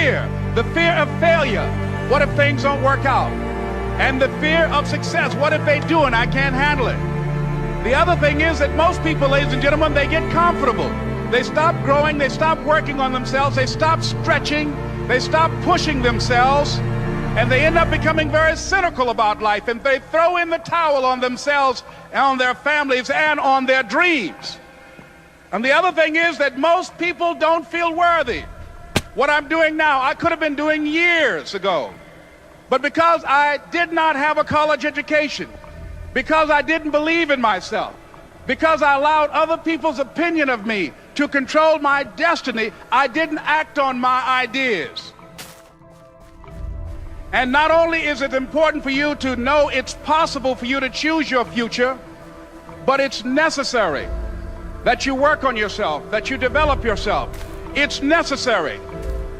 fear. The fear of failure. What if things don't work out? And the fear of success. What if they do and I can't handle it? The other thing is that most people, ladies and gentlemen, they get comfortable. They stop growing, they stop working on themselves, they stop stretching, they stop pushing themselves, and they end up becoming very cynical about life, and they throw in the towel on themselves, and on their families, and on their dreams. And the other thing is that most people don't feel worthy. What I'm doing now, I could have been doing years ago. But because I did not have a college education, because I didn't believe in myself, because I allowed other people's opinion of me to control my destiny, I didn't act on my ideas. And not only is it important for you to know it's possible for you to choose your future, but it's necessary that you work on yourself, that you develop yourself. It's necessary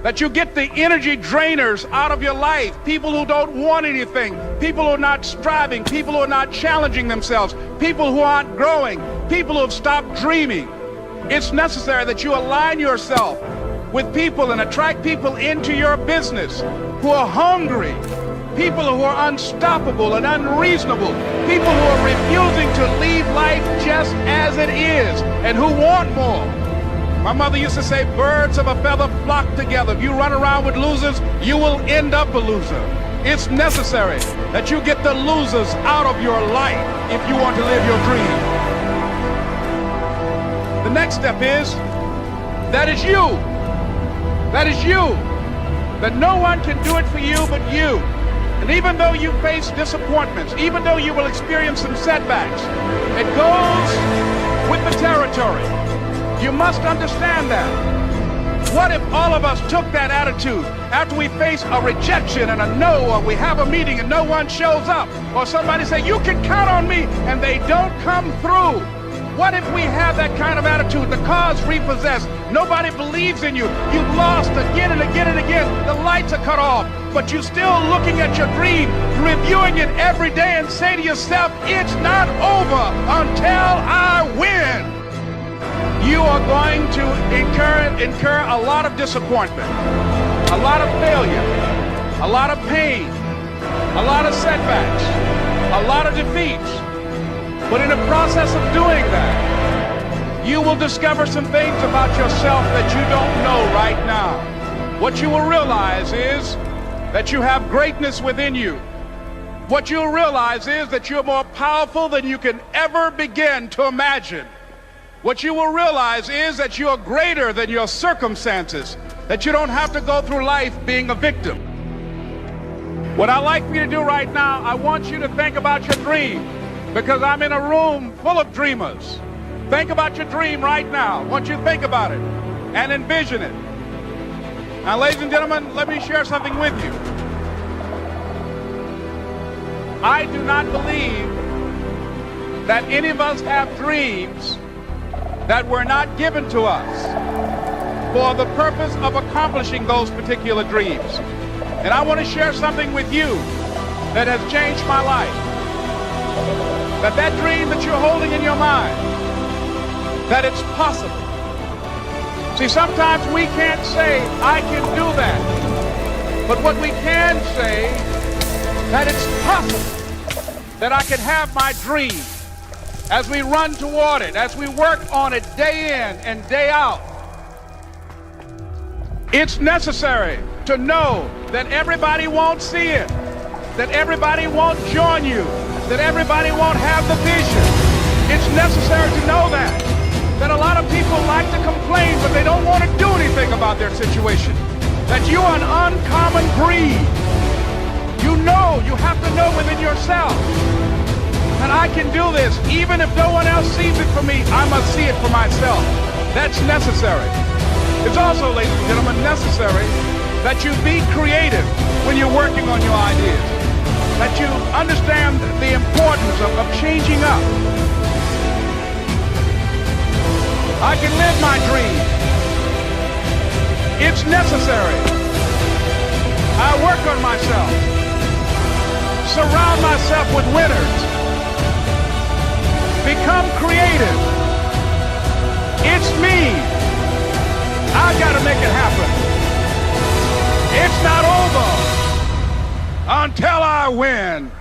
that you get the energy drainers out of your life, people who don't want anything, people who are not striving, people who are not challenging themselves, people who aren't growing, people who have stopped dreaming. It's necessary that you align yourself with people and attract people into your business who are hungry, people who are unstoppable and unreasonable, people who are refusing to leave life just as it is and who want more. My mother used to say, birds of a feather flock together. If you run around with losers, you will end up a loser. It's necessary that you get the losers out of your life if you want to live your dream. The next step is, that is you. That is you. That no one can do it for you but you. And even though you face disappointments, even though you will experience some setbacks, it goes with the territory. You must understand that. What if all of us took that attitude after we face a rejection and a no, or we have a meeting and no one shows up, or somebody say, you can count on me, and they don't come through? What if we have that kind of attitude? The car's repossessed. Nobody believes in you. You've lost again and again and again. The lights are cut off, but you're still looking at your dream, reviewing it every day, and say to yourself, it's not over until I win. You are going to incur a lot of disappointment, a lot of failure, a lot of pain, a lot of setbacks, a lot of defeats. But in the process of doing that, you will discover some things about yourself that you don't know right now. What you will realize is that you have greatness within you. What you'll realize is that you're more powerful than you can ever begin to imagine. What you will realize is that you are greater than your circumstances, that you don't have to go through life being a victim. What I'd like for you to do right now, I want you to think about your dream, because I'm in a room full of dreamers. Think about your dream right now. I want you to think about it and envision it. Now, ladies and gentlemen, let me share something with you. I do not believe that any of us have dreams that were not given to us for the purpose of accomplishing those particular dreams. And I want to share something with you that has changed my life. That dream that you're holding in your mind, that it's possible. See, sometimes we can't say, I can do that. But what we can say, that it's possible that I can have my dream. As we run toward it, as we work on it day in and day out, it's necessary to know that everybody won't see it, that everybody won't join you, that everybody won't have the vision. It's necessary to know that a lot of people like to complain, but they don't want to do anything about their situation, that you are an uncommon breed. You know, you have to know within yourself, and I can do this. Even if no one else sees it for me, I must see it for myself. That's necessary. It's also, ladies and gentlemen, necessary that you be creative when you're working on your ideas, that you understand the importance of changing up. I can live my dream. It's necessary. I work on myself. Surround myself with winners. Become creative. It's me. I gotta make it happen. I win.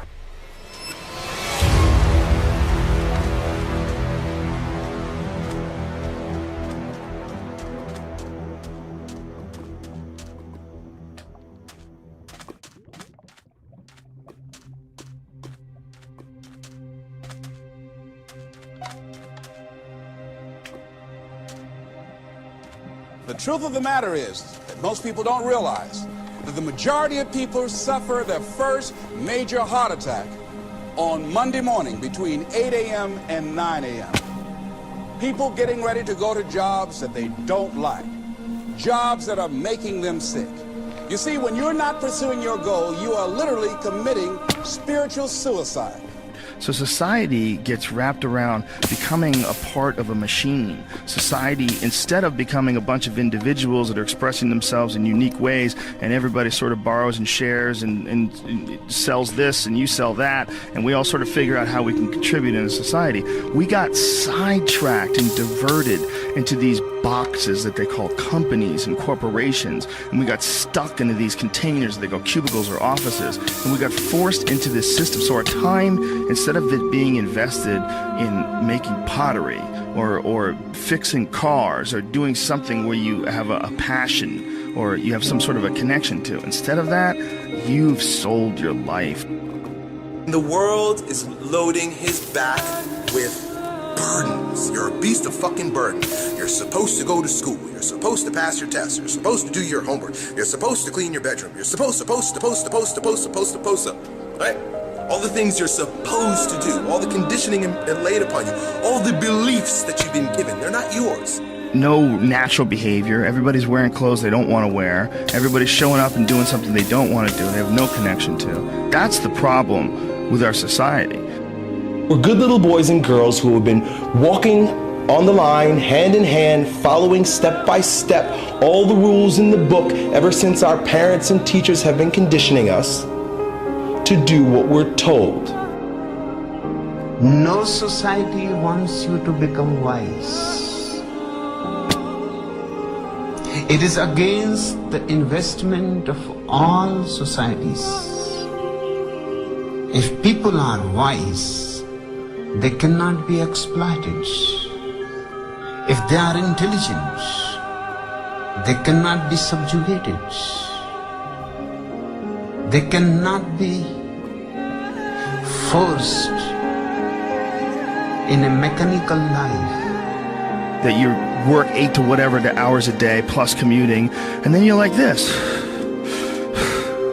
The truth of the matter is that most people don't realize that the majority of people suffer their first major heart attack on Monday morning between 8 a.m. and 9 a.m. People getting ready to go to jobs that they don't like, jobs that are making them sick. You see, when you're not pursuing your goal, you are literally committing spiritual suicide. So society gets wrapped around becoming a part of a machine. Society, instead of becoming a bunch of individuals that are expressing themselves in unique ways, and everybody sort of borrows and shares and sells this and you sell that, and we all sort of figure out how we can contribute in a society, we got sidetracked and diverted into these boxes that they call companies and corporations, and we got stuck into these containers that they call cubicles or offices, and we got forced into this system. So our time, instead of it being invested in making pottery or fixing cars or doing something where you have a passion or you have some sort of a connection to, instead of that, you've sold your life. The world is loading his back with burdens. You're a beast of fucking burden. You're supposed to go to school. You're supposed to pass your tests. You're supposed to do your homework. You're supposed to clean your bedroom. You're supposed, right? All the things you're supposed to do, all the conditioning laid upon you, all the beliefs that you've been given, they're not yours. No natural behavior. Everybody's wearing clothes they don't want to wear. Everybody's showing up and doing something they don't want to do. They have no connection to. That's the problem with our society. We're good little boys and girls who have been walking on the line, hand in hand, following step by step all the rules in the book ever since our parents and teachers have been conditioning us to do what we're told. No society wants you to become wise. It is against the investment of all societies. If people are wise, they cannot be exploited. If they are intelligent, they cannot be subjugated. They cannot be forced in a mechanical life. That you work 8 to whatever the hours a day plus commuting, and then you're like this.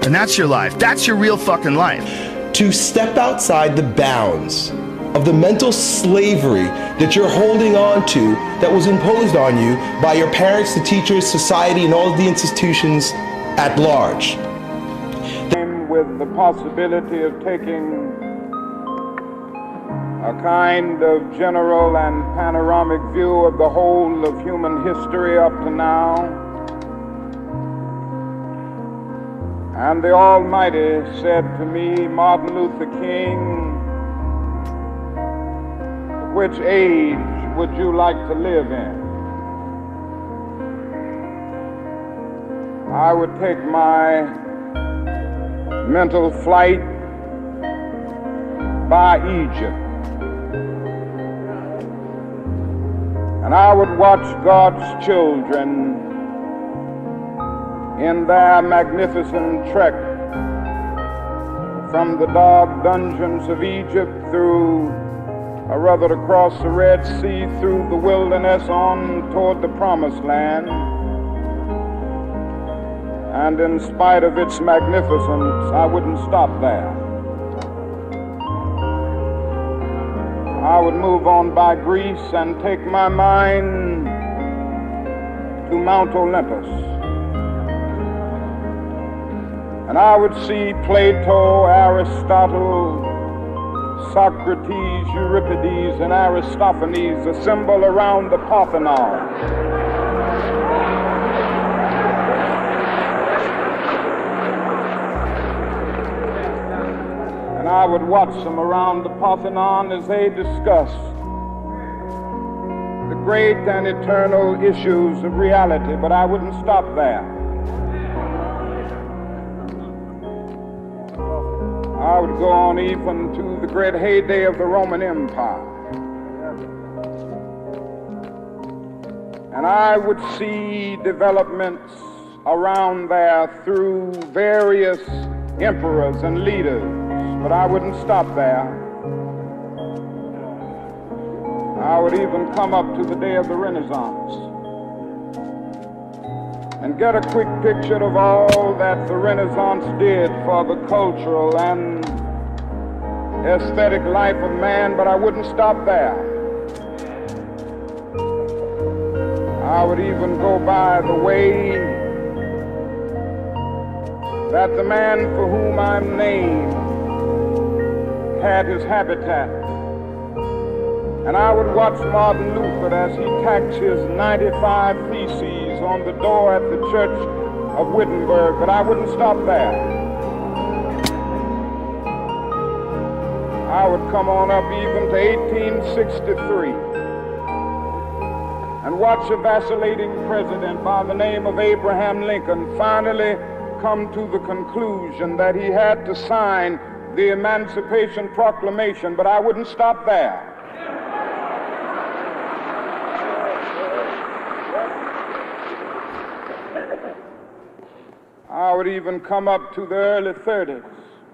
And that's your life. That's your real fucking life. To step outside the bounds of the mental slavery that you're holding on to that was imposed on you by your parents, the teachers, society, and all of the institutions at large. With the possibility of taking a kind of general and panoramic view of the whole of human history up to now. And the Almighty said to me, Martin Luther King, which age would you like to live in? I would take my mental flight by Egypt. And I would watch God's children in their magnificent trek from the dark dungeons of Egypt through, or rather across the Red Sea, through the wilderness on toward the Promised Land. And in spite of its magnificence, I wouldn't stop there. I would move on by Greece and take my mind to Mount Olympus. And I would see Plato, Aristotle, Socrates, Euripides, and Aristophanes assemble around the Parthenon. And I would watch them around the Parthenon as they discussed the great and eternal issues of reality, but I wouldn't stop there. would go on even to the great heyday of the Roman Empire. And I would see developments around there through various emperors and leaders, but I wouldn't stop there. I would even come up to the day of the Renaissance and get a quick picture of all that the Renaissance did for the cultural and aesthetic life of man, but I wouldn't stop there. I would even go by the way that the man for whom I'm named had his habitat. And I would watch Martin Luther as he tacked his 95 Theses on the door at the Church of Wittenberg, but I wouldn't stop there. I would come on up even to 1863 and watch a vacillating president by the name of Abraham Lincoln finally come to the conclusion that he had to sign the Emancipation Proclamation, but I wouldn't stop there. I would even come up to the early 30s